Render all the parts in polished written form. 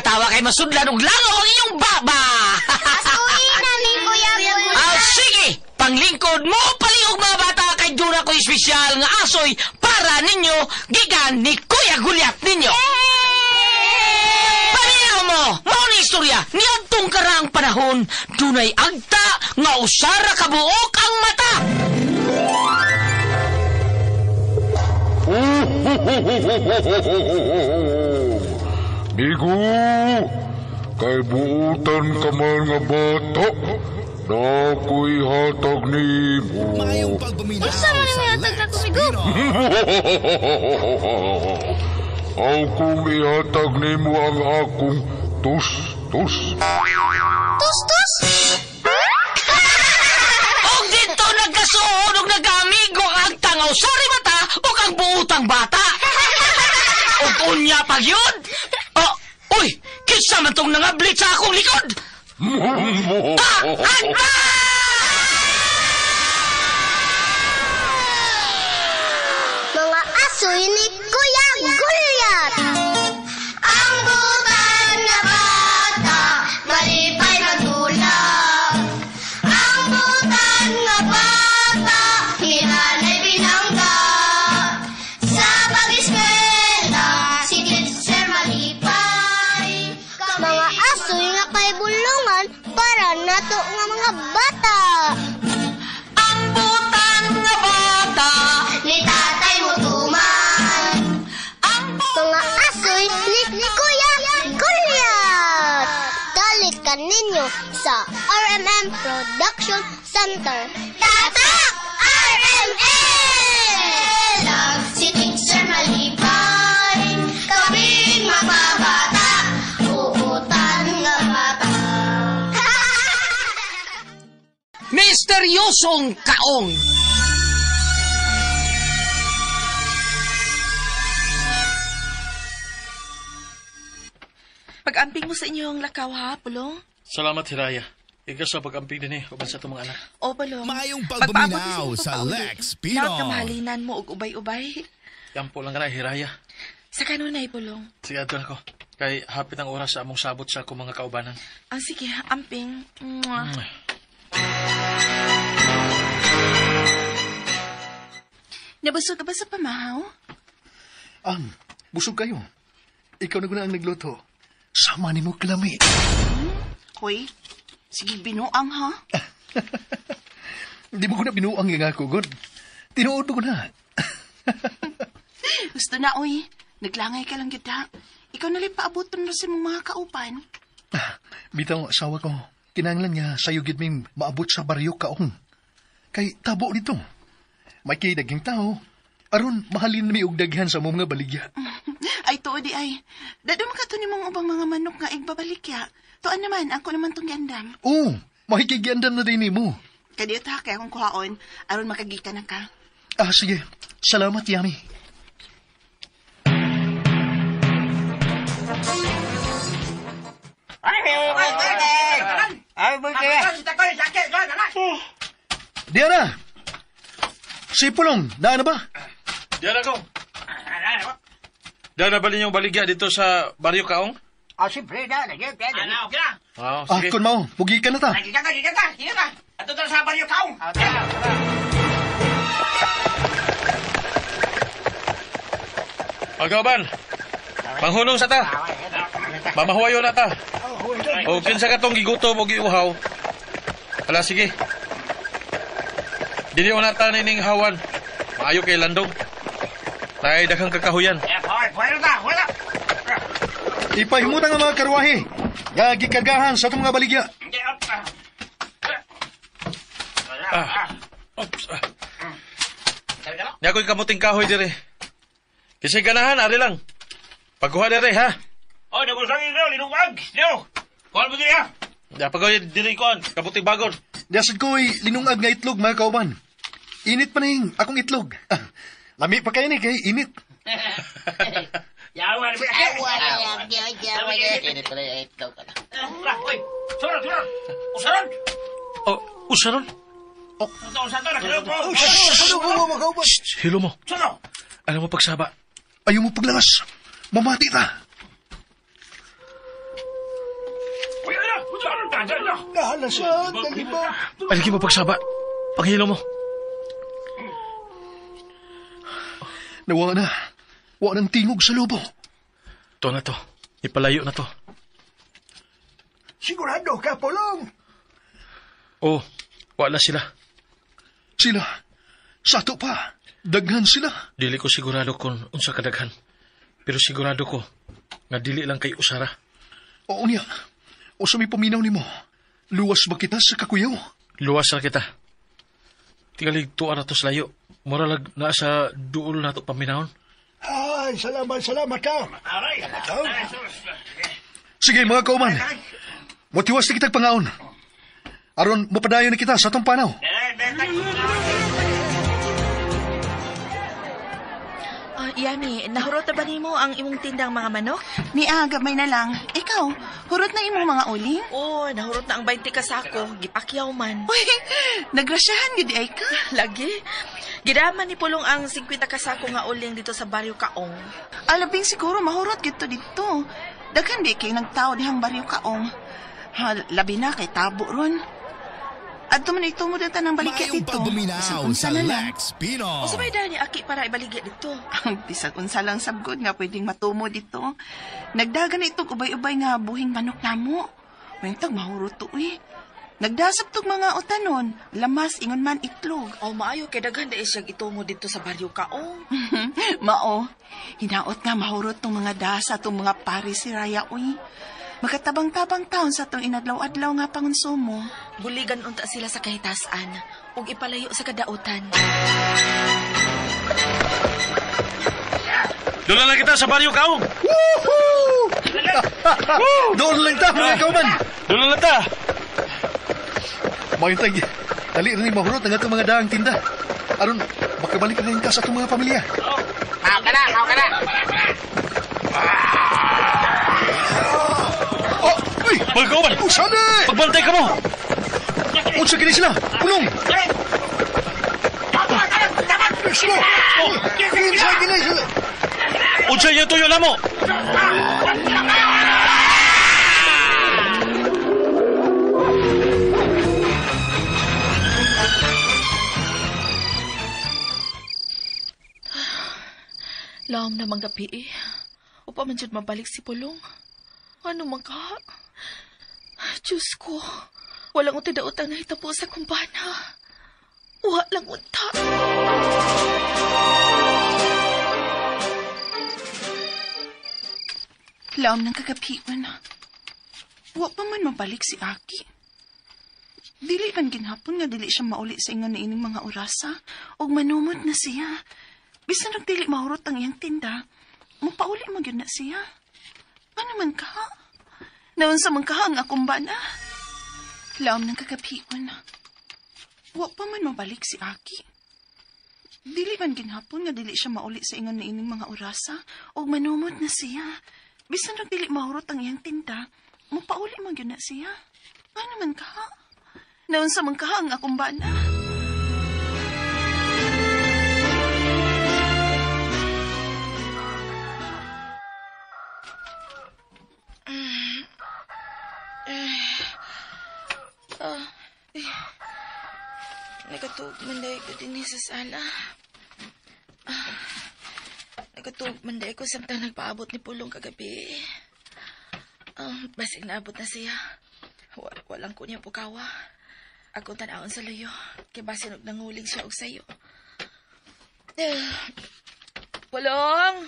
tawa kay masudlan og langaw ang iyong baba. Asuhin namin, Kuya Bulong. Sige, panglingkod mo palihog mga bata kay dura ko espesyal nga asoy para ninyo gigan ni Kuya Gulyat ninyo. Pareho mo, mao ni istorya, niadtong karang panahon, dunay agta nga usara kabuok ang mata. Migo, kay buutan ka man nga bata, na ako'y hatag ni mo. Mayong pagpaminaw Isa man sa yung hatag na Lex kumigo. Akong ihatag ni mo ang akong tus-tus. Tus-tus? Og dito nagkasuod og nagamigo ang tangaw sari mata o kang buutang bata. Og unya pa yun. Uy, kinsa man tong nangablit sa akong likod. Mga asoy ni Kuya Gulyat. Ang butan nga bata, malipay magdulag. Ang butan nga bata, hinanay binangga. Sa pag-eskwela, si teacher malipay. Mga asoy nga kay bulungan para nato nga mga bata. Ang butan nga bata. Ni tatay mo tuman. Mga asoy ni Kuya Gulyat. Dalikan ninyo sa RMM Production Center. Tatak! RMM! Si teacher malipay. Kaming mga bata. Uutan nga bata. Misteryosong kaong. Pag-amping mo sa inyong lakaw ha, Pulong? Salamat, Hiraya. Ikaw sa pag-amping din uban sa itong mga anak. O, Pulong. Mayong Magpaabot pagpaminaw ko sa paulit. Lex Lahat Pinon. kamahalinan mo og ubay-ubay. Yan po lang ka na, Hiraya. Sa kanunay, Pulong. Sige, adto na ko. Kay hapit ang oras sa among sabot sa akong mga kaubanan. Ang sige, amping. Mwah. Nabusog ka ba sa pamahaw? Busog kayo. Ikaw na guna ang nagluto. Sama ni mo kalami. Hoy, sige binuang ha? Hindi mo ko na binuang yung ako, God. Tinuod mo ko na. Gusto na, oy. Naglangay ka lang gita. Ikaw nalit paabutan na sa mga kaupan. Bitaw, asawa ko. Kinanglan nga sa'yo gid may maabot sa baryo kaong. Kay tabo nito. May kinaging tao. Aron, mahalin na may ugdaghan sa mga baligya. Ay, tuo di ay. Dado makato ni mong ubang mga manok nga igbabalikya. Tuan naman, ako naman tong gandam. Oo, makikigiandan na din mo. Kadiyot ha, kaya akong kuhaon, aron makagika na ka. Sige. Salamat, Yami. Diana! Si Pulong, daan na ba? Diyan ako. Diyan na ba ninyong baligya dito sa Baryo Kaong? Siyempre na. Okay na. Oo, sige. Kun mo, pugi ka na ta. Sige ka. Ato na sa baryo kaong. Pagkauban, panghunong sa ta. Mamahuayo na ta. O kinsa ka tong gigutom o giuhaw. Hala, sige. Dili na ta nining hawan. Maayo kay landong. Tay daghang kakahuyan. Wala. Ipahimutan ang mga karwahe. Nga gikargahan sa itong mga baligya. Oops. Niya ko'y kamuting kahoy dire. Kising ganahan, ari lang. Pagkuha dire, ha? Oh, nabusang ikaw, linungag. Yo, kuhan mo diri ha. Ya, pagkuha dire ko, kamuting bagon. Dasad ko'y linungag nga itlog, mga kauban. Init pa ning akong itlog. Lami pa kayo ni kay init. Yawan. Init pala yung itlog. Uy, suron. Usaron. Oh, usaron? Usaron na, kaya po. Hilo mo. Suron. Alam mo pagsaba. Ayaw mo paglangas. Mamati ta. Nahala siya, talibog. Ay, lagi mo pagsaba. Panghilo mo. Nawa na. Wa nang tingog sa lobo. Ito na to. Ipalayo na to. Sigurado ka, Pulong? Oh, wala sila. Sila. Sato pa. Daghan sila. Dili ko sigurado kung unsa kadaghan. Pero sigurado ko nga dili lang kay usara. Oo niya. O sa may paminaw ni mo. Luwas ba kita sa kakuyaw? Luwas ra kita. Tingalig tuwa na to sa layo. Muralag na sa duol na to paminahon. Ay, salamat ka. Sige, mga kauman. Motiwas na kitag pangaon. Aron, mapadayon na kita sa atong panaw. Yami, nahurot na ba nimo ang imong tindang mga manok? Gamay na lang. Ikaw, hurot na imong mga uling? Oo, nahurot na ang 20 kasako. Gipakyaw man. Uy, nagrasyahan gid ay ka. Lagi. Gidaman ni Pulong ang 50 kasako nga uling dito sa Baryo Kaong. Alabing siguro mahurot gito dito. Daghan di kay nagtao dihang Baryo Kaong. Labi na kay tabo ron. At tuman ito mo dito ng baligya Mayong dito. pagbuminaw sa Lex Pino. O sabay dahil ni Aki para ibaligya dito. Ang bisag unsa lang sabgod nga pwedeng matumo dito. Nagdagan na itong ubay-ubay nga buhing manok namo. Mayintag mahurot to Nagdasap tog mga utanon, lamas ingon man itlog. O maayo kay daghan dai siyang itumo dito sa Baryo Kaong. Mao, hinaot nga mahurot tong mga dasa tong mga pari si Raya Makatabang-tabang taon sa tong inadlaw-adlaw nga pangonsumo. Buligan unta sila sa kahitasan ug ipalayo sa kadautan. Doon lang kita sa Baryo Kaong. Woohoo! Doon lang ta, mga kauman. Doon lang ta. Mayintag, dali rin mahurot ang atong mga daang tinda. Aron, makabalik rin ka sa atong mga pamilya. Mau ka na. Oh, uy! Mga kauman, Usane! pagbantay ka mo. Unsa gini sila? Pulong! Mismo! Unsa gini sila? Unsa yung tuyo na mo. Laom na gabi Upa man jud mabalik si Pulong. Ano man ka? Diyos ko, walang utida-utang na hitabo sa kumpana. Walang unta. Laom ng kagabiwan. Wa pa man mabalik si Aki. Dili man ginhapon nga dili siya mauli sa ingon na ining mga orasa ug manumot na siya. Bisan nagdili mahurot ang iyang tinda, mapauli mo gyud na siya. Ano man ka? Naunsa man ka ang akong bana? Laom ng kagabiwan. Wa pa man mabalik si Aki. Dili man ginhapon nga dili siya mauli sa ingon na ining mga orasa ug manumot na siya. Bisan nagdili mahurot ang iyang tinda, mapauli mo gyud na siya. Ano man ka? Naunsa man ka ang akong bana? Nagatug manday ko din sa sala. Nagatug manday ko samtang nagpaabot ni Pulong kagabi. Basig naabot na siya. Walang ko niya pukawa. Ako tanawon sa layo. Kaya basin og nanguling siya og sayo. Pulong!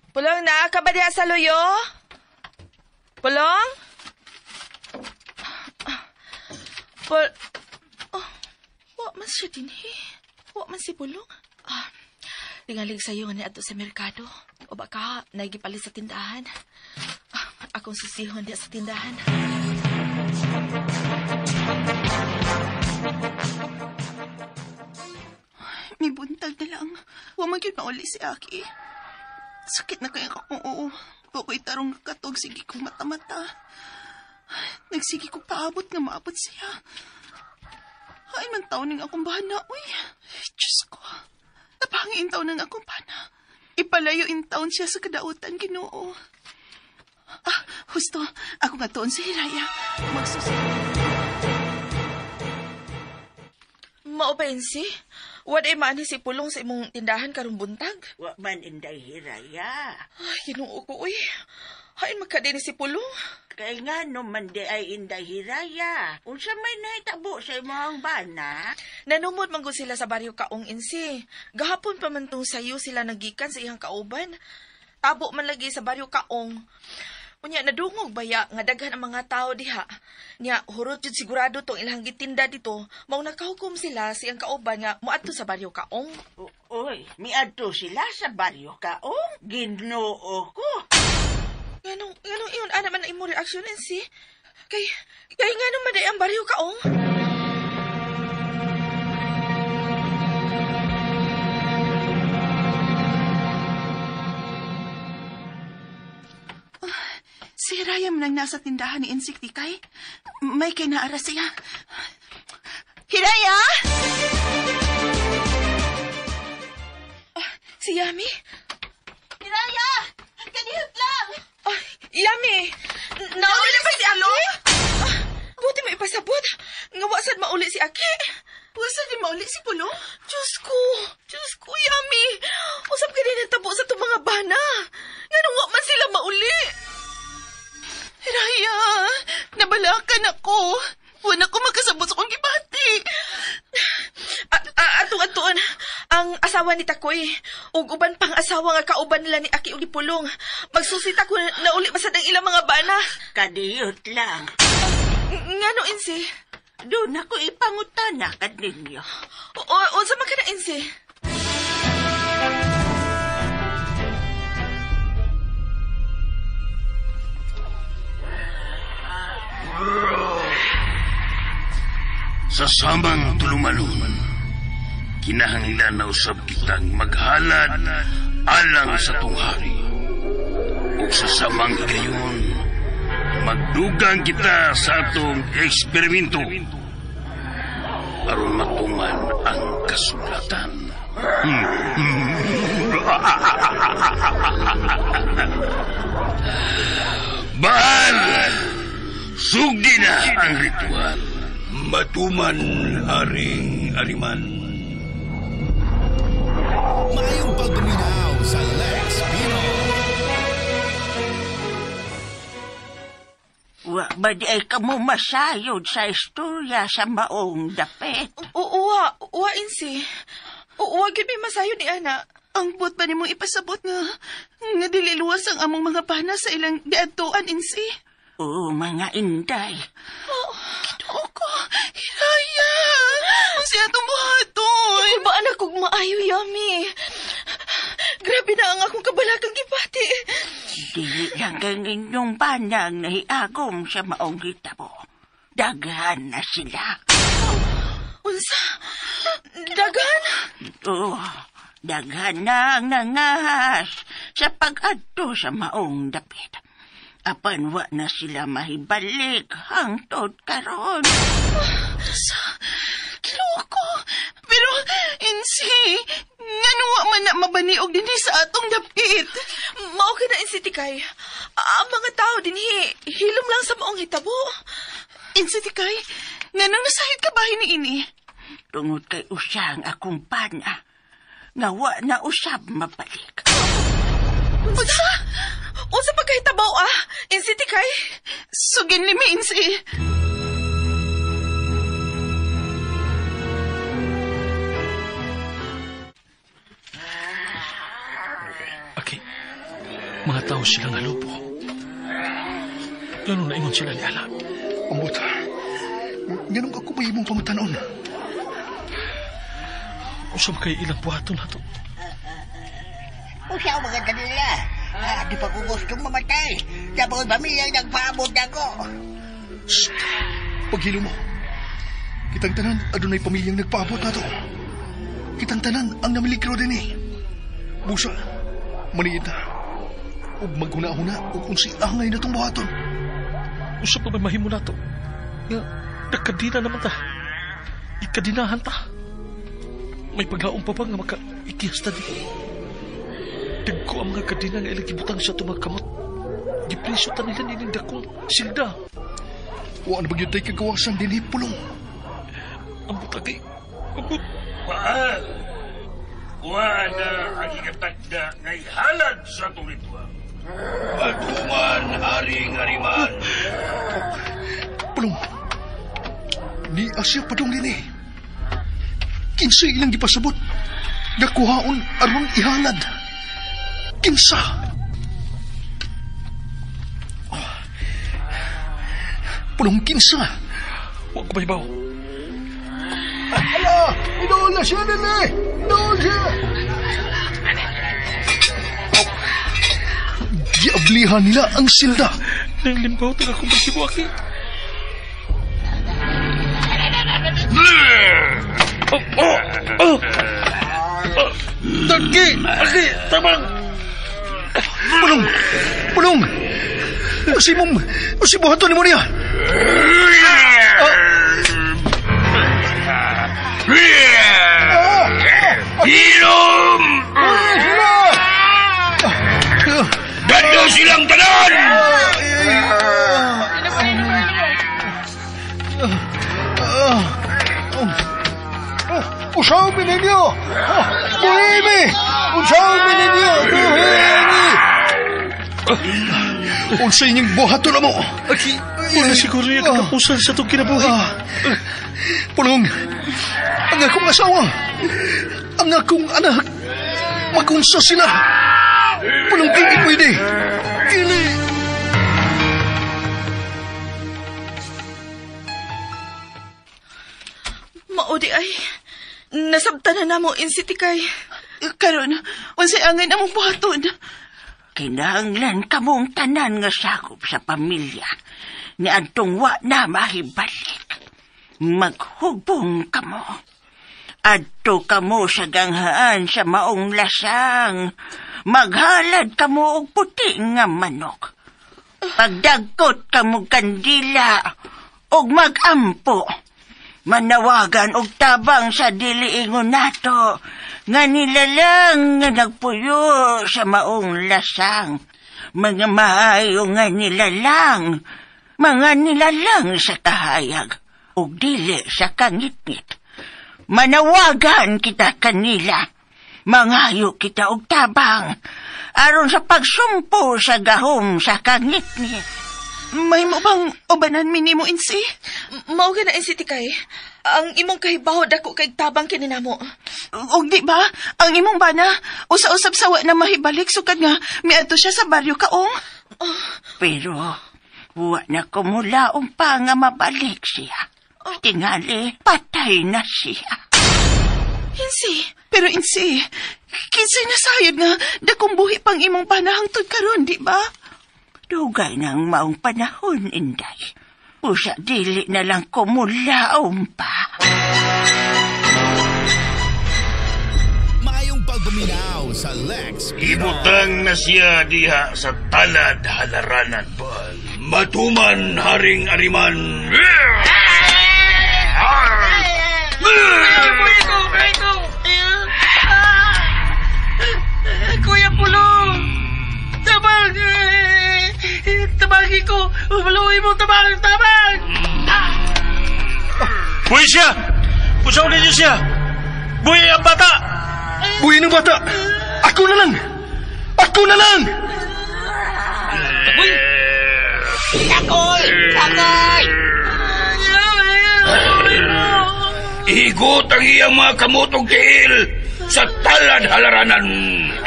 Pulong na! Ka ba diha sa loyo? Pulong? Wa man siya din Wa man si Pulong. Tingalig sa'yo nga ni ato sa merkado. O baka nagipalit sa tindahan. Akong susihon diya sa tindahan. May buntag na lang. Wa man gyud mauli si Aki. Sakit na kaya akong oo. Ko'y tarong katog, sige kong mata-mata. Nagsige ko paabot nga maabot siya. Ay man taon ng akong bana, uy. Diyos ko. Napangin taon ng akong bana. Ipalayo in taon siya sa kadautan, Ginoo. Husto, ako nga toon si Hiraya. Maupensi, wala maani si Pulong sa imong tindahan karong buntag. Wa man inday Hiraya. Ay, ginoo ko, uy. Hain magkadini si Pulong. Kay nga naman di ay inday Hiraya. Unsa may nahitabo sa imong bana? Nanumod man gud sila sa baryo Kaong Insi. Gahapon pa man tong sayo sila nagikan sa iyang kauban. Tabo man lagi sa baryo Kaong. Unya nadungog baya nga daghan ang mga tao diha. Nya hurot jud sigurado tong ilang gitinda dito, mao nakahukom sila sa iyang kauban nga moadto sa baryo Kaong. Oy, miadto sila sa baryo Kaong. Ginoo ko. Nganong iyon ana man ang imong reaksyon Insi? Kay nganong maday ang baryo Kaong? Si Hiraya man ang nasa tindahan ni Insik Tikay. May kinaara siya. Hiraya! Si Yami? Hiraya! Kanihot lang! Yami! Nauli na ba si Aki? Buti mo ipasabot. Ngawasad mauli si Aki. Wasad di mauli si Pulong? Diyos ko, Yami. Usap ka din tabo sa itong mga bana. Nganong wa man sila mauli. Hiraya, nabalakan ako. Wala ko makasabot sa kong gibati. Atong-atuon, ang asawa ni Takoy, ug uban pang asawa nga kauban nila ni Aki ug ni Pulong. Magsusit ako na uli masad ang ilang mga bana. Kadiyot lang. Ngano, Insi? Doon ako ipangutana ka ninyo. Unsa man ka na, Insi? Sa samang tulumalun, kinahanglan na usab kitang maghalad alang sa tunghari. O sa samang gayon, magdugang kita sa atong eksperimento aron matuman ang kasulatan. Bahal! Sugdi na ang ritual. Matuman, Haring Ariman. Mayong pagduminaw sa Lex Pinoy. Wa ba di ay kamo masayod sa istorya sa maong dapit? Uwa, Insi. Uwa, gid may masayo ni Ana. Ang buot ba ni mong ipasabot nga dililuwas ang among mga bana sa ilang diadtuan, Insi? Oo, mga inday. Ginoo ko, Hiraya! Ang siya itong buhaton! Kung ba anak kong maayo, Yami? Grabe na ang akong kabalakang gibati. Dili lang kay inyong banang nahiagom sa maong hitabo. Daghan na sila. Unsa? Dagan? Oo, daghan na ang nangahas sa pag-adto sa maong dapit. Apan wa na sila mahibalik hangtod karon. Kiloko! Pero, Insi, ngano wa man na mabaniog din sa atong dapit? Mao ka na, Insi Tikay. Ang mga tao din hilom lang sa maong hitabo. Insi Tikay, nganong nasahid ka bahay ni Ini? Tungod kay usang akong pana, nga wa na usab mabalik. Unsa pagkahitabaw, Insi Tikay? Sugin limi, Insi. Okay. Mga tao sila nga lupo. Ganun na ingon sila ni Ala. Ambot, ganun ako ba imong pangutanon? Usab kay ilang buhaton nato. Usaw mga kanila. Di pa ko gustong mamatay. Tapos pamilyang nagpaabot ako. Shh! Paghilo mo. Kitang tanan, adunay pamilyang nagpaabot na to. Kitang tanan, ang namiligro din eh. Busa, maniit na. Ug maghuna-huna, ug kung si angay na itong buhaton. Usap pa ba mahimo na to? Nga, nagkadina naman ta. Ikadinahan ta. May paglaong pa ba nga maka-ikiyas ta di? Dagko ang mga kadina nga ilang ibutang sa tumagkamot. gipriso ta nila nining dakong silda. Wa na bagyod tayo kagawasan din Pulong. Ambot agay. Ambot. Paal. Wala ang ikatakda ngay halad sa turitwa. Matuman haring ariman. Pulong. Ni Asya padong din Kinsa ilang gipasabot. Gakuhaon aron ihalad. Kinsa? Pulong kinsa? Huwag ko mahibaw. Ala! Idool na siya din Idool siya! Giablihan nila ang silda. Nang limbaw taga kong magsibuaki. Dagi! Agi! Tabang! Pulong! Pulong! Usi buhaton mo niya! Hilom! Dado silang tanan! Usaw mi ninyo! Buhimi! Usaw mi ninyo! Buhimi! Unsa inyong buhaton na mo? Wala siguro yung katapusan sa itong kinabuhi. Pulong, ang akong asawa, ang akong anak, magunsa sila. Pulong, hindi pwede. Kili. Maudi ay, nasabtan na namo insitikay. Karon, unsay angay namong buhaton? Kinahanglan kamong tanan nga sakop sa pamilya ni adtong wa na mahibalik. Maghubong kamo. Adto kamo sa ganghaan sa maong lasang. Maghalad kamo og puti nga manok. Pagdagkot kamo kandila og magampo. Manawagan og tabang sa diliingon nato nga nilalang nga nagpuyo sa maong lasang. Mga maayo nga nilalang. Mga nilalang sa kahayag o dili sa kangitngit. Manawagan kita kanila. Mangayo kita og tabang aron sa pagsumpo sa gahom sa kangitngit. May mo bang ubanan minimo insi? Mao na insitikay. Ang imong kahibaw dako kay tabang kininamo. Og di ba, ang imong bana, usa-usab sawa na mahibalik sukad nga miadto siya sa baryo kaong. Pero, wa na kumulaong pa nga mabalik siya. Tingali, patay na siya. Insi? Pero insi, kinsay nasayod nga dakong buhi pang imong bana hangtod karon, di ba? Dugay ng maong panahon, Inday. Usa dili na lang kumulaong pa. Mayong pagbuminaw sa Lex Pinoy. Ibutang na siya diha sa talad halaranan bal. Matuman haring ariman. Kuya Pulong! Tabang! Tabangin ko! Umaluhin mo! Tabang! Buhay siya! Pusaunin niyo siya! Buhay ang bata! Buhay ng bata! Ako na lang! Ako na lang! Uy! Akoy! Igot ang iyang mga kamotong tiil sa talad halaranan.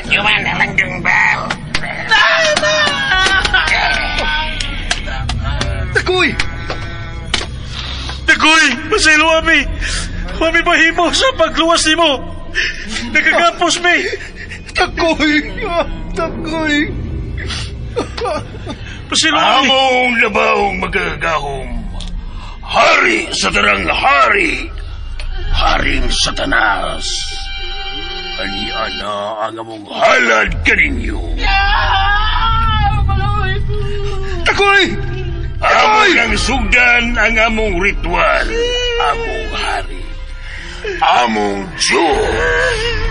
Yuman naman yung bal. Takoy! Takoy! Masaylo, Ami! Mami mahimo sa pagluwas ni mo! Nagkagapos, mi! Takoy! Takoy! Masaylo, Ami! Among labawong magagahom. Hari sa tarang hari. Haring Satanas. Ani-ana ang among halad kaninyo. Takoy! Among ang sugdan ang among ritual. Among hari. Among Diyos.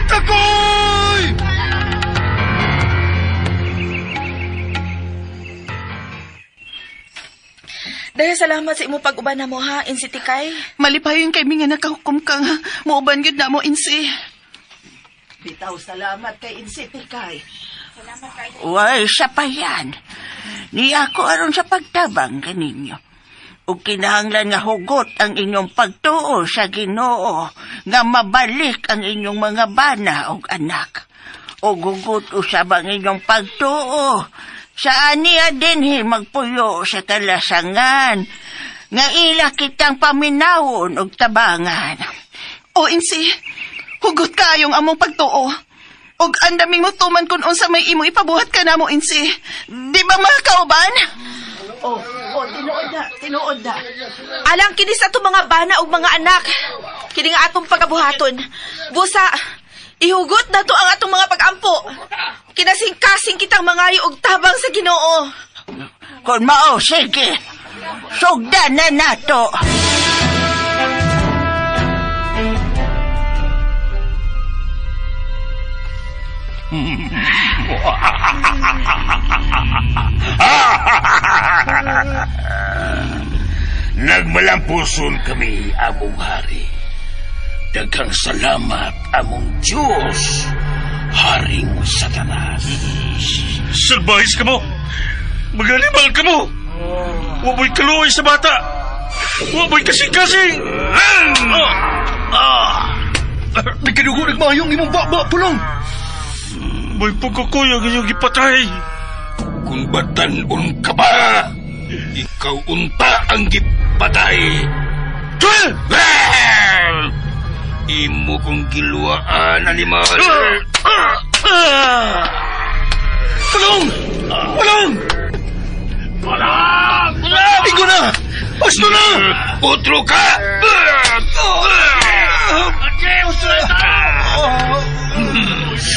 Takoy! Daghang salamat sa imo pag-uban na mo ha, Insi Tikay. Malipayon kay mi nga nakahukom ka nga. Muuban gud na mo, Insi. Bitaw, salamat kay Insi Tikay. Uy, siya pa yan. Ni ako aron sa pagtabang kaninyo. O kinahanglan nga hugot ang inyong pagtuo sa Ginoo, nga mabalik ang inyong mga bana o anak. O gugot usab ang inyong pagtuo. Saan niya dinhi magpuyo sa kalasangan, nga ila kitang paminawon og tabangan. O, Insi, hugot kayong among pagtuo. Og andaming mo tuman kung unsa may imo ipabuhat ka na mo, Insi. Di ba mga kauban? Tinuod na. Alang kini sa atong mga bana ug mga anak. Kini nga atong pagabuhaton. Busa, ihugot na to ang atong mga pag-ampo. Kinasing-kasing kitang mangayo og tabang sa Ginoo. Kung mao, sige. Sugdan na nato. Nagmalampuson kami, among hari. Daghang salamat, among Diyos, Haring Satanas. Salbahis ka mo! Mag-animal ka mo! Waboy kaluoy sa bata! Waboy kasing-kasing! Nagkadugo nagmayong imong baba, Pulong! May pagkakuyang inyong ipatay! Kung batanon ka ba, ikaw unta ang gipatay. Imo kong giluaan, animal. Pulong! Pulong! Igo na! Basto na! Utro ka!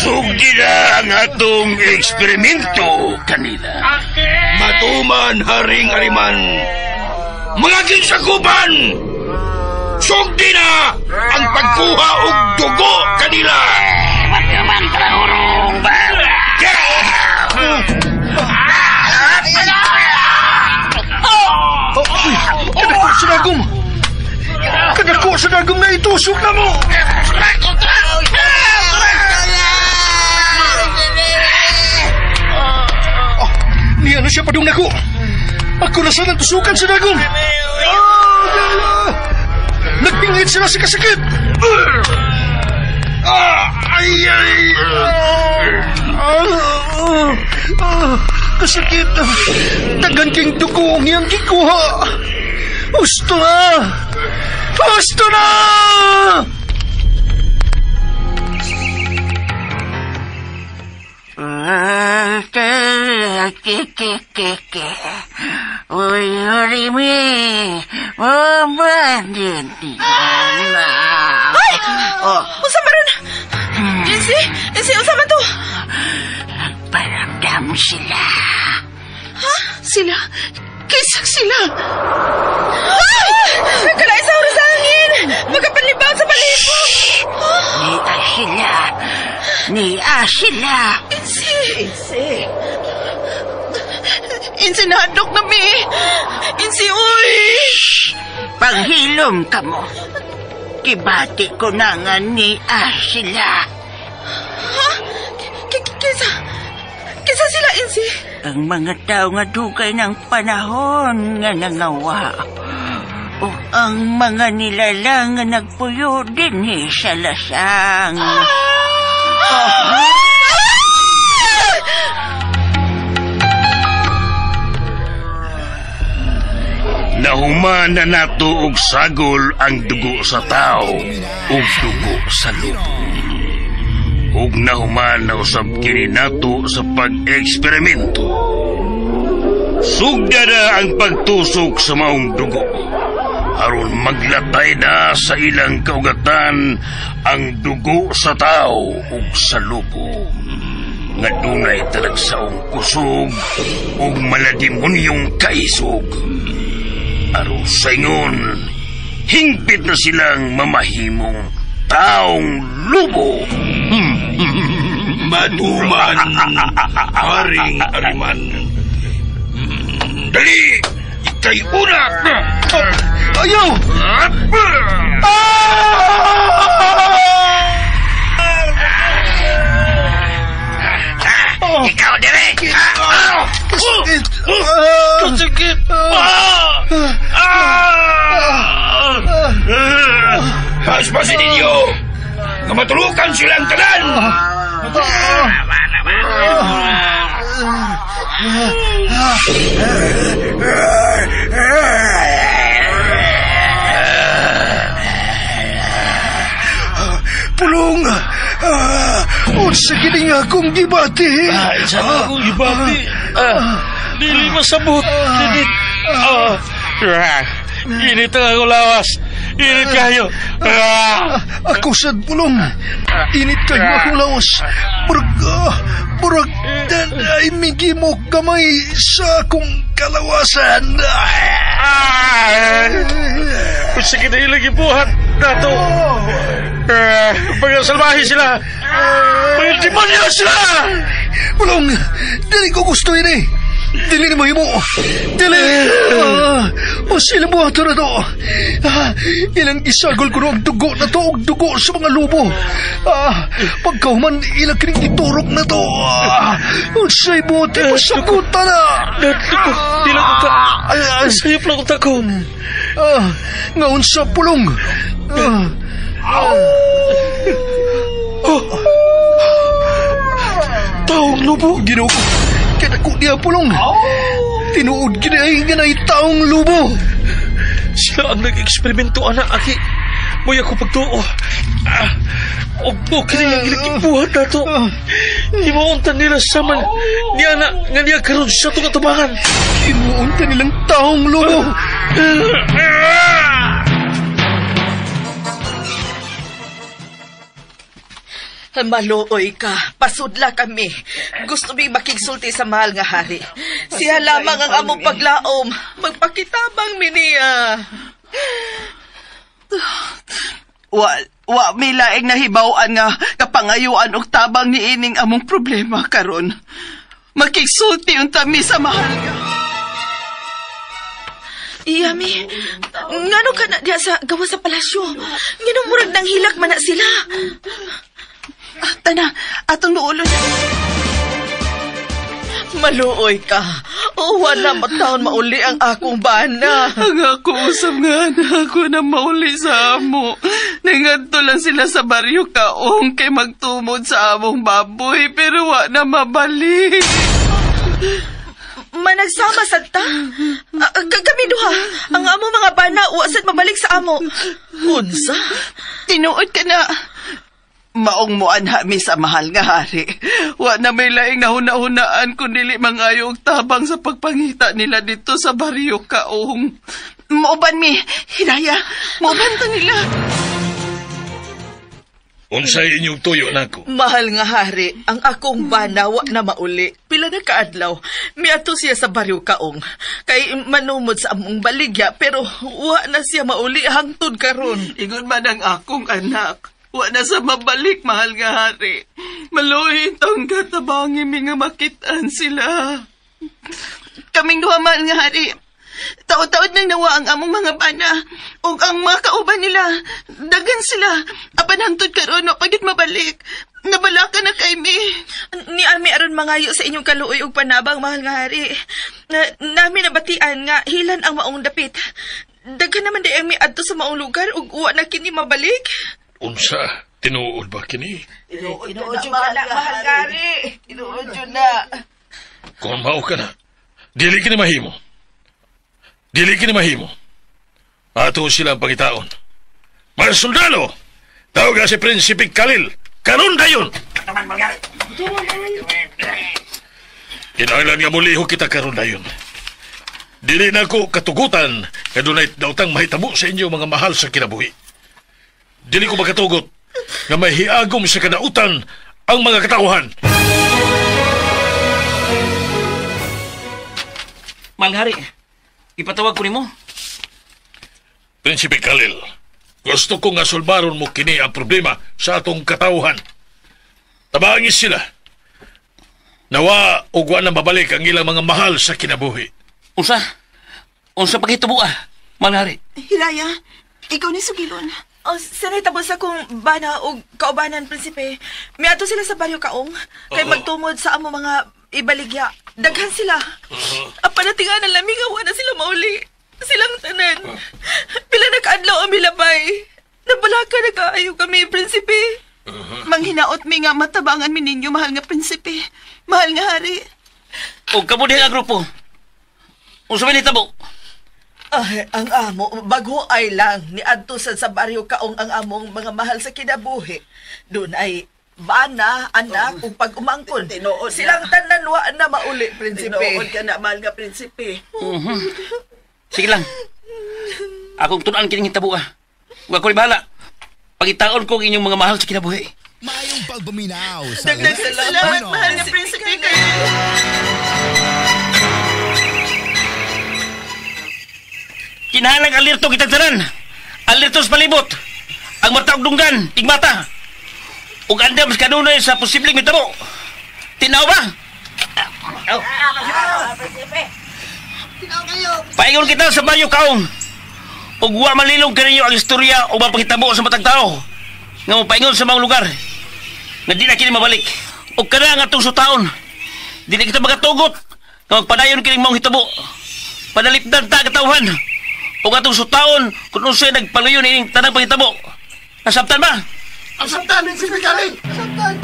Sugdi na ang atong eksperimento kanila. Matuman, Haring Ariman. Mga kinsakuban! Sugdi na ang pagkuha og dugo kanila. Matuman, Trahurong ba? Kadako sa dagom! Kadako sa dagom na itusok na mo! Niya na siya padung nako! Ako na sanang tusukan sa dagom! Nagpingit sila sa kasakit! Kasakit! Tagan king dugo niyang kikuha! Husto na! Husto na! Uy, Harimi! Mabandin na! Ay! Usa ba ron? Insi, usa ba to? Paramdam sila. Ha? Sila? Kisak sila? Ay! Kalay sa oras sa hangin! Magkapanlibang sa palibot! Ni Asila! Insi, nahadok na mi! Insi, uy! Panghilom ka mo. Kibati ko na nga ni Asila. Ha? Kisa sila, Insi? Ang mga tao nga dugay ng panahon nga nangawa. O ang mga nilalang nga nagpuyo din sa lasang. Nahuman na nato og sagol ang dugo sa tao ug dugo sa lupa. Ug nahuman na usab kini nato sa pag-eksperimento. Sugda na ang pagtusok sa maong dugo. Aron maglatay na sa ilang kaugatan ang dugo sa tao ug sa lupo. Nga dunay talagsaong kusog ug maladimonyong kaisog. Aron sa ingon, hingpit na silang mamahimong taong lubo. Matuman, Haring Ariman. Dali! kay una. Ayaw! Ikaw dire. Sakit! Paspasin ninyo. Nga matulukan silang tanan. Pulong! Unsa gini nga akong gibati? Sana akong gibati. Dili masabot. Init ang akong lawas. Init kayo. Ako sad pulong. Init kayo akong lawas. Burag ay migimok kamay sa akong kalawasan. Sige na ilagi buhat nato. Mga salbahe sila. Mga demonyo sila. Pulong, dili ko gusto ini. Dili ni mo himo. Dili. O sila buhato na to. Ilang isagol ko ang dugo na to og dugo sa mga lubo. Pagkauman ilang kining iturok na to. Unsay buti masakutan na. Dila ko ta. Sayop lang ko ta ko. Nga unsa pulong. Taong lubo. Ginoo ko. Kadako niya pulong. Tinuod ginay ganay taong lubo. Sila ang nag-eksperimento, anak, aki. Moy ako pagtuo. Og kini ang gilakibuhat na to. Himuuntan nila saman ni anak nga niya karon sa itong atubangan. Himuuntan nilang taong lubo. Maluoy ka. Pasudla kami. Gusto mi makigsulti sa mahal nga hari. Siya lamang ang among paglaom. Magpakitabang mi niya. Wa may laing nahibawan nga kapangayuan og tabang ni ining among problema karon. Makigsulti unta mi sa mahal nga. Iyami, ngano ka na diya sa gawa sa palasyo? Ngano murag nang hilak man na sila? Tana, atong nuulon. Maluoy ka. Wala matawon mauli ang akong bana. Ang ako usap nga na ako na mauli sa amo. Nangadto lang sila sa baryo kaong kay magtumod sa among baboy pero wa na mabalik. Managsama sadta? Kami duha. Ang amo mga bana wasad mabalik sa amo. Unsa? Tinuod ka na. Maong mo anha mi sa mahal nga hari. Wa na may laing nahuna-hunaan kundili mangayo og tabang sa pagpangita nila dito sa baryo kaong. Mauban mi, hinaya, mauban ta nila. Unsay inyong tuyo nako? Mahal nga hari, ang akong bana wa na mauli. Pila na kaadlaw, miato siya sa baryo kaong. Kay manumod sa among baligya pero wa na siya mauli hangtod karon. Ingon man ang akong anak. Wa na sa mabalik, mahal nga hari. Maluhin taong katabangi mi nga makitaan sila. Kaming duha, mahal nga hari. Taod-taod nang nawa ang among mga bana. O ang mga kauban nila. Dagan sila. Apan hantod karon no pagit mabalik. Nabalaka na kay mi. Ni Ami aron mangayo sa inyong kaluoy ug panabang, mahal nga hari. Nami nabatian nga hilan ang maong dapit. Dagan naman di mi adto sa maong lugar ug wa na kini mabalik. Unsa? Tinuod ba kini? Tinuod yun na, mahal gari. Tinuod yun na. Kung mao ka na, dili kini mahimo. Dili kini mahimo. Ato sila ang pangitaon. Mga sundalo, tawag si Prinsipe Khalil. Karon dayon! Kinahanglan nga muliho kita karon dayon. Dili na ko katugutan nga dunay daotang mahitabo sa inyo mga mahal sa kinabuhi. Dili ko makatugot nga may hiagom sa kadautan ang mga katauhan. Manghari, ipatawag ko nimo. Prinsipe Khalil, gusto ko nga sulbaron mo kini ang problema sa atong katauhan. Tabangis sila. Nawa ug wa na mabalik ang ilang mga mahal sa kinabuhi. Usa? Unsa paghitabo manari. Hiraya, ikaw ni sugilon. Oh, sanay tabos akong bana o kaubanan, prinsipe. May ato sila sa baryo kaong. Kay magtungod sa amo mga ibaligya. Daghan sila. Apanatingan na lamingawa na sila mauli. Silang tanan. Pila nakaadlaw ang milabay. Nabalaka na kaayo kami, prinsipe. Manghinaot mi nga matabangan mi ninyo, mahal nga prinsipe. Mahal nga hari. O kabudi ang grupo. Unsa man hitabo? Ay, ang amo, bago ay lang ni adto sa baryo kaong ang among mga mahal sa kinabuhi. Doon ay bana, anak, ug pag-umangkon. Silang tanan wa na mauli, prinsipe. Tinuod ka na, mahal nga prinsipe. Sige lang. Akong tunan kining hitabo Huwag ko bahala. Pagitaon ko ang inyong mga mahal sa kinabuhi. Mayong pagbuminaw sa Dagdag salamat, mahal nga prinsipe kayo. Kinahanglang alerto kitang tanan. Alerto sa palibot. Ang mata og dunggan, igmata. Ug andam sa kanunay sa posibleng mitabo. Tinaw ba? Paingon kita sa Baryo Kaong. Ug wa malilog kaninyo ang istorya o mapakitabo sa matag tao. Nga mo paingon sa mga lugar. Nga di na kini mabalik. Ug kada nga itong sutaon. Di na kita magatugot. Nga magpadayon kining mong hitabo. Padalipdan ta katawhan. O atong sutaon kung unsay nagpaluyo ni tanang pangitabo. Nasabtan ba? Nasabtan, Prinsipe Kali! Nasabtan!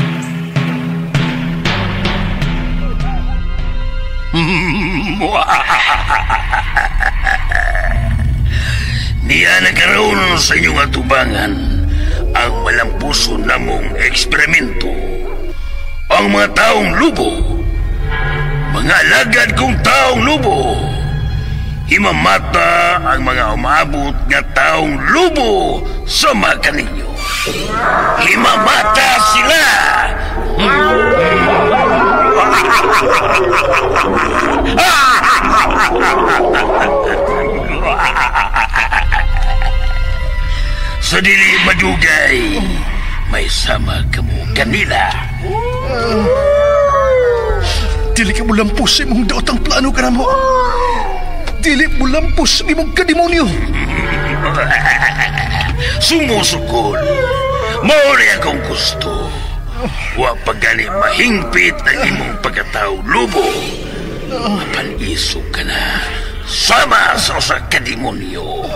Niya nagkaroon sa inyong atubangan ang malampuso namong eksperimento. Ang mga taong lubo, mga alagad kong taong lubo, himamata ang mga umabot nga taong lubo sa mga kaninyo. Himamata sila! Sa dili madugay, may sama kamo kanila. Dili ka mo lampos sa imong daotang plano ka na mo. Dili mo lampos sa imong kademonyo. Sumusukol. Mauri akong gusto. Wa pagani mahingpit ang imong pagkatao lubo. Mapalisog ka na. Sama sa usa ka demonyo.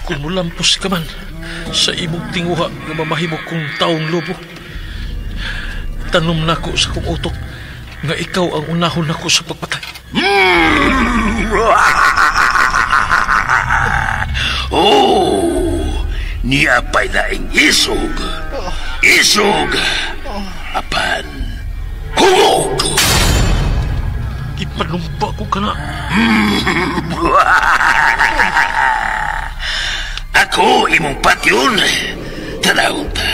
Kung mulampos ka man sa imong tinguha nga mamahimo kong taong lobo, tanom nako sa kong utok nga ikaw ang unahon nako sa pagpatay. Oh, niya pa'y laing isog. Isog. Apan, hungog. Ipanumpa ko ka na. Ako imong patyon. Tanawon ta.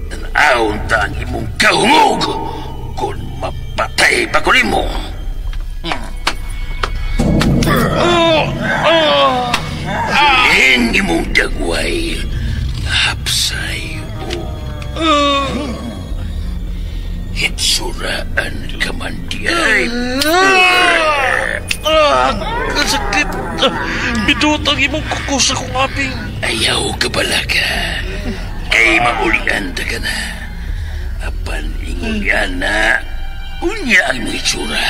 Tanawon ta ang imong kahungog kung mapatay pa ko nimo. Ing imong dagway hapsay o hitsuraan ka man diay. Kasakit. Bidot ang imong kuko sa kong aping. Ayaw ka bala ka. Kay maulian ta ka na. Apan ingon yan na unya ang mga itsura.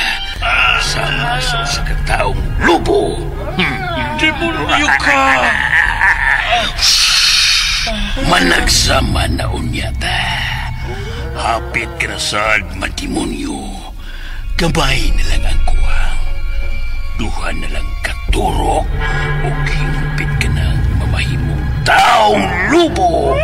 Sama sa kataong lubo. Demonyo ka. Managsama na unya ta. Hapit ka na sa matimonyo. Gabay na lang ang kuwang. Duha na lang katurok o himpit ka ng mamahimong taong lubo.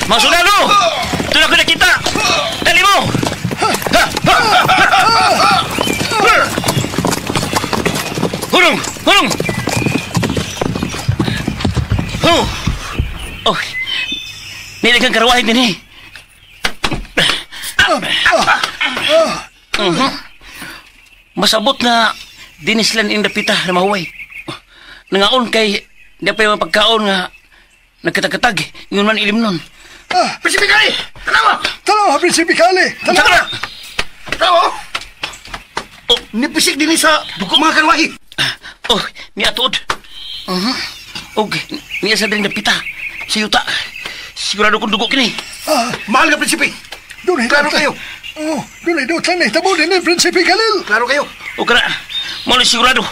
Mga sundalo! Ito na ko nakita! Dali mo! Hulong! Hulong! Oh! Nila kang karawahin din eh. Masabot na dinislan in dapita na mahuway. Nangaon kay di pa yung pagkaon nga nagkatag-katag. Yun man ilim nun. Prinsipe Kali! Tanawa! Tanawa, Prinsipe Kali! Tanawa! Tanawa! Nipisik din sa dugo mga karwahi. Niya tuod. Niya sa din dapita. Si Yuta. Sigurado kong dugo kini. Mahal ka, Prinsipe. Klaro kayo. Doon ay doon lang na hitabo din ng Prinsipe Khalil. Klaro kayo. O kana, muli sigurado.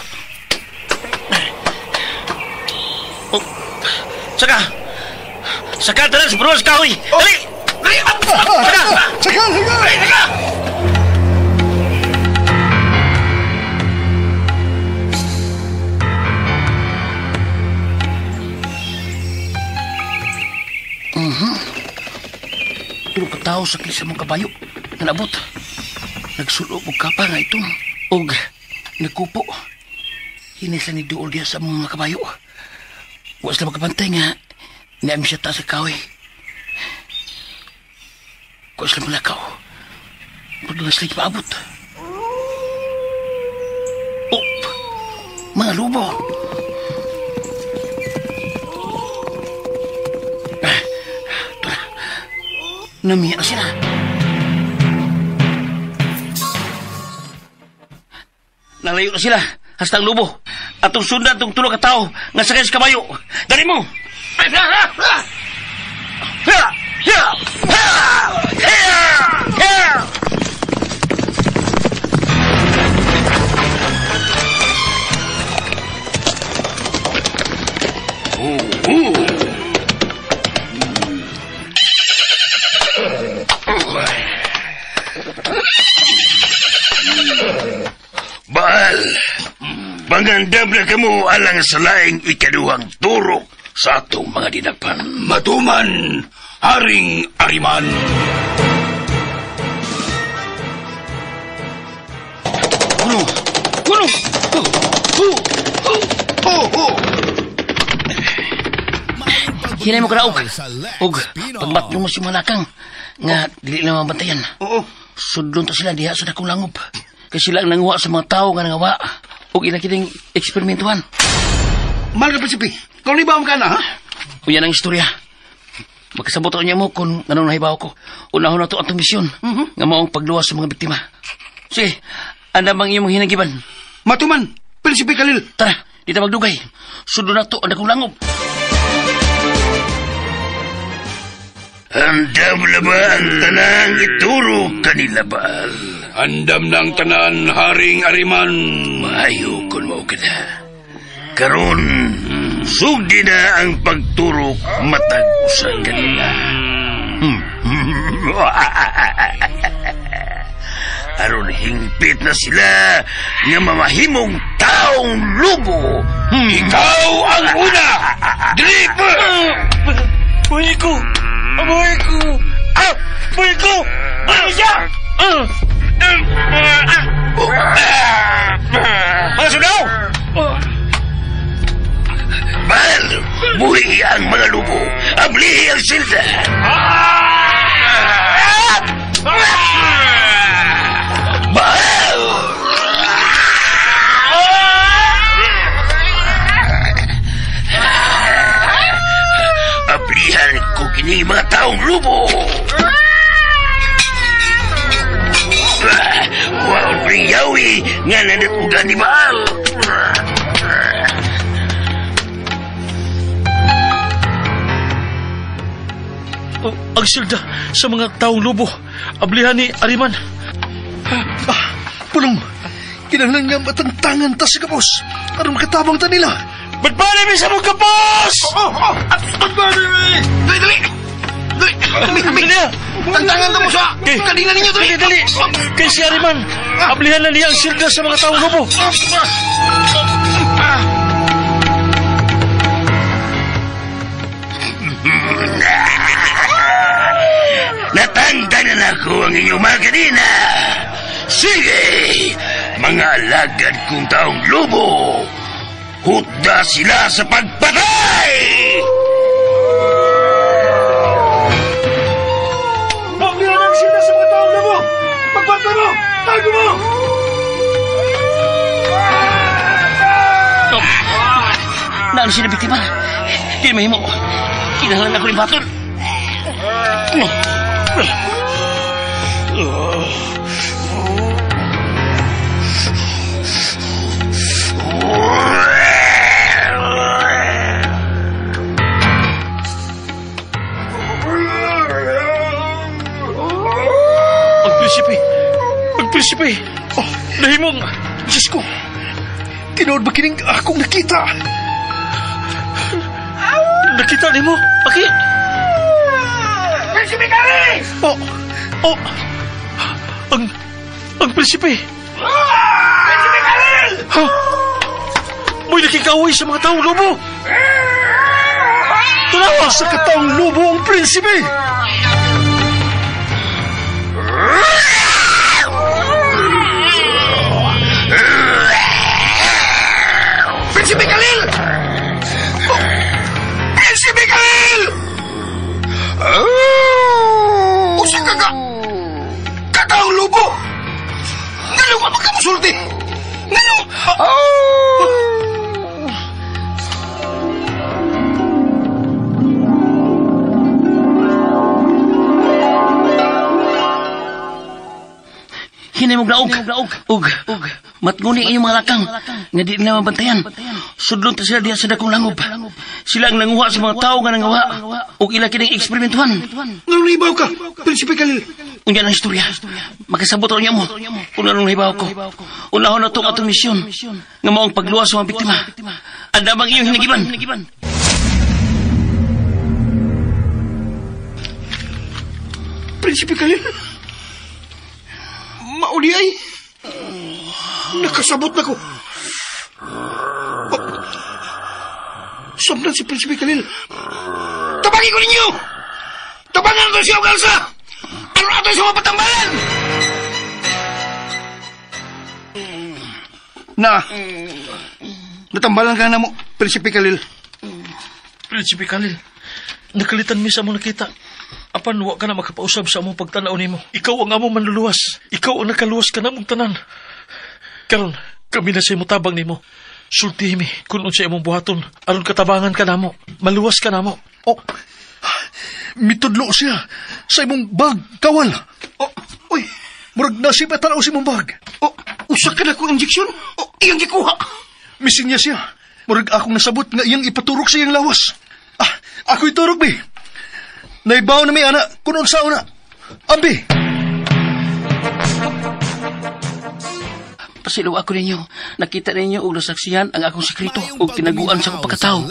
Saka tanan sa pruwas kahoy. Dali! Dali! Saka! Pero katao sa klisa mong kabayo. Nanabot. Nagsulog og kapa nga itong. Og nagkupo. Hinis lang ni Duol diya sa mga kabayo. Huwag sila magkapantay nga. Niam siya ta sa kahoy. Huwag sila malakaw. Pagdalas lagi paabot. Mga lubo. Namiya na sila. Nalayo na sila. Hasta ang lubo. Atong sundan itong tulog ka tao nga sakay sa kabayo. Dali mo! Baal, pangandam na kamo alang sa laing ikaduhang turok sa atong mga dinapan. Matuman, Haring Ariman. Kuno! Hinay mo karaog. Og pagmatlo mo si Manakang nga dili na mabantayan. Sudlon to sila diha sa dakong langob. Kasi sila ang nanguha sa mga tao nga nangawa. Og inakiting eksperimentuhan. Mahal ka, Prinsipe. Kung libaw ka na, ha? O yan ang istorya. Magkasabot niya mo kung anong nahibaw ko. Unahon na ito ang misyon. Nga maong pagluwas sa mga biktima. Sige, anda bang iyong hinagiban? Matuman, Prinsipe Khalil. Tara, di ta magdugay. Sudo na ito ang dakong langob. Andam na ba ang tanang ituro kanila, Baal? Andam ng tanan, Haring Ariman. Maayo kung mao ka na. Karon, sugdi na ang pagturok matag usa kanila. Aron hingpit na sila nga mamahimong taong lubo. Ikaw ang una! Drip! Buhay ko! Buhay ko! Buhay ko! Buhay siya! Mga sudaw! Baal, buhi ang mga lubo. Ablihi ang silda. Baal! Ablihan ko kini mga taong lubo. Waon priyawi nga nanatugan ni Baal. Ang silda sa mga taong lubo. Ablihan ni Ariman. Pulong, kinahanglan nga matantangan ta si Kapos. Aron makatabang ta nila. Badbali mi sa mong Kapos! Badbali mi! Dali! Tantangan na mo sa kadina ninyo, dali! Dali! Kay si Ariman, ablihan na niya ang silda sa mga taong lubo. Natangganan ako ang inyong mga kanina. Sige, mga alagad kong taong lubo. Hutda sila sa pagpatay! Bago mo! Naan siya na biktima? Kinamahimo. Kinahanglan ako ni Baton. Ang prinsipe! Oh, nahimong! Diyos ko! Tinood ba kining akong nakita? Nakita ni mo? Aki? Prinsipe Kalil! Oh! Ang prinsipe! Prinsipe Kalil! Ha? Mo'y nakikaway sa mga taong lobo! Tulawa sa kataong lobo ang prinsipe! Prinsipe Kalil! Prinsipe Kalil! Usa ka kataong lubo! Ngano ka magkamusulti? Ngano? Hinay mong laog. Ug. Matnguni inyong mga lakang nga di nila mabantayan. Sudlon ta sila diya sa dakong langob. Sila ang nanguha sa mga tao nga nangawa. Ug ila kining eksperimentuhan. Ngano ibaw ka, Prinsipe Kalil? Unya na istorya. Makasabot ro niya mo. Kung anong nahibaw ko. Unahon na itong atong misyon. Nga maong pagluwas sa mga biktima. Andamang iyong hinagiban. Prinsipe Kalil? Mauli ay nakasabot na ko. Sabnan si Prinsipe Kalil. Tabangin ko ninyo! Tabangan ito siya, Galsa! Ano natin sa mga patambalan? Natambalan ka na mo, Prinsipe Kalil. Prinsipe Kalil, nakalitan mi sa among nakita. Apan wa ka na makapausab sa among pagtanaw nimo. Ikaw ang among manluluwas. Ikaw ang nakaluwas ka na mong tanan. Karon, kami na sa tabang nimo. Sulti mi kung unsay imong buhaton aron katabangan ka namo. Maluwas ka namo. Oh, mitudlo siya sa imong bag, kawal. Oh, uy, murag nasib at tanaw sa imong bag. Oh, usa ka na kong injeksyon? Oh, iyang gikuha. Missing niya siya. Murag akong nasabot nga iyang ipaturok sa iyang lawas. Ako iturok, bi. Naibaw na may anak, kung unsa una. Ambi! Pasilaw ako ninyo. Nakita ninyo og nasaksihan ang akong sekreto o tinaguan sa akong pagkatao.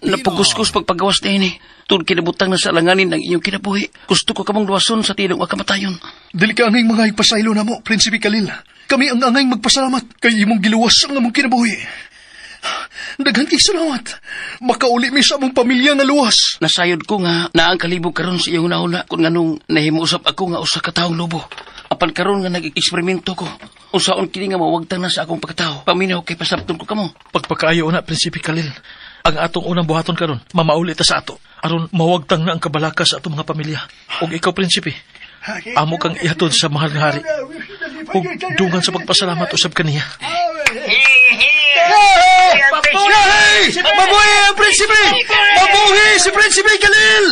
Napuguskus pagpagawas na ini. Tun kinabutang na sa alanganin ang inyong kinabuhi. Gusto ko kamong luwason sa tinong akamatayon. Dili ka angay mga ipasaylo na mo, Prinsipe Kalil. Kami ang angay magpasalamat kay imong giluwas ang among kinabuhi. Daghan kay salamat. Makauli mi sa among pamilya nga luwas. Nasayod ko nga naang kalibog karon sa iyong nauna kung nganong nahimuusap ako nga usa ka taong lobo. Apan karon nga nag-eksperimento ko. Unsaon kini nga mawagtang na sa akong pagkatao. Paminaw kay pasabton ko kamo. Pagpakaayo na, Prinsipe Kalil. Ang atong unang buhaton karon, mamauli ta sa ato. Aron mawagtang na ang kabalaka sa atong mga pamilya. Og ikaw, Prinsipe, amo kang ihatod sa mahal nga hari. Og dungan sa pagpasalamat usab kaniya. Mabuhay ang Prinsipe! Mabuhay si Prinsipe Kalil!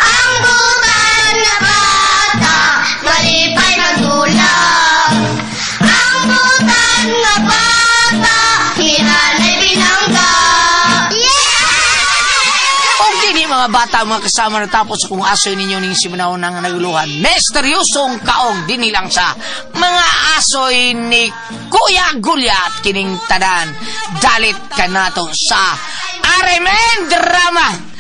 Ang butan na bata, malipay ng dulang. Ang butan na bata, hinanay binangga. Mga bata, mga kasama na tapos kung asoy ninyo ning simanahon ng naguluhan. Misteryosong kaong dinilang sa mga asoy ni Kuya Gulyat kining tadan. Dalit ka nato sa Aremen Drama.